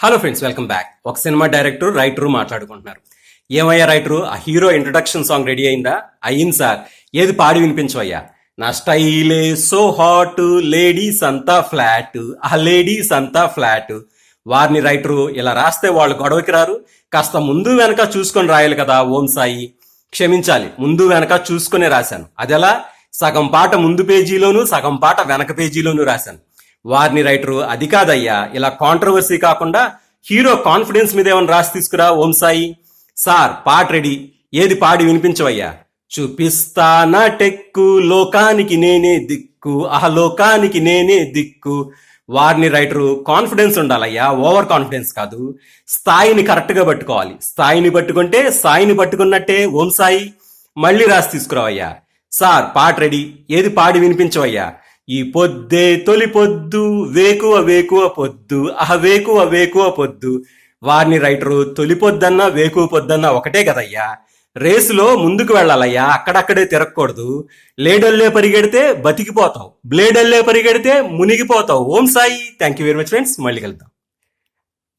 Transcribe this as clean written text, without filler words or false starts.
Hello friends, welcome back. ఒక cinema director writer మాట్లాడుకుంటున్నారు. ఏమయ్యా రైటరు, ఆ హీరో ఇంట్రడక్షన్ సాంగ్ రెడీ అయిందా? అయ్యింది సార్. ఏది పాడి వినిపించవయ్యా. నా స్టైలే సో హాట్, లేడీస్ అంతా ఫ్లాట్, ఆ లేడీస్ అంతా ఫ్లాట్. వారిని రైటరు ఇలా రాస్తే వాళ్ళు గొడవకి రారు. కాస్త ముందు వెనక చూసుకొని రాయాలి కదా ఓం సాయి. క్షమించాలి, ముందు వెనక చూసుకునే రాశాను. అదెలా? సగం పాట ముందు పేజీలోను, సగం పాట వెనక పేజీలోను రాశాను. వారిని రైటరు అది కాదయ్యా, ఇలా కాంట్రవర్సీ కాకుండా హీరో కాన్ఫిడెన్స్ మీద ఏమైనా రాసి తీసుకురా ఓం సాయి. సార్, పాట రెడీ, ఏది పాడి వినిపించవయ్యా. చూపిస్తానా టెక్కు, లోకానికి నేనే దిక్కు, ఆ లోకానికి నేనే దిక్కు. వారిని రైటరు కాన్ఫిడెన్స్ ఉండాలయ్యా, ఓవర్ కాన్ఫిడెన్స్ కాదు. స్థాయిని కరెక్ట్ గా పట్టుకోవాలి. స్థాయిని పట్టుకుంటే స్థాయిని పట్టుకున్నట్టే ఓం సాయి. మళ్ళీ రాసి తీసుకురావయ్యా. సార్, పాట రెడీ, ఏది పాడి వినిపించవయ్యా. ఈ పొద్దే తొలి పొద్దు, వేకువ వేకువ పొద్దు, ఆ వేకువ వేకువ పొద్దు. వారిని రైటరు తొలి పొద్దన్నా వేకువ పొద్దన్నా ఒకటే కదయ్యా. రేసులో ముందుకు వెళ్ళాలయ్యా, అక్కడక్కడే తిరగకూడదు. లేడల్లే పరిగెడితే బతికిపోతావు, బ్లేడల్లే పరిగెడితే మునిగిపోతావు. Om Sai. Thank you very much friends, మళ్ళీ కలుద్దాం.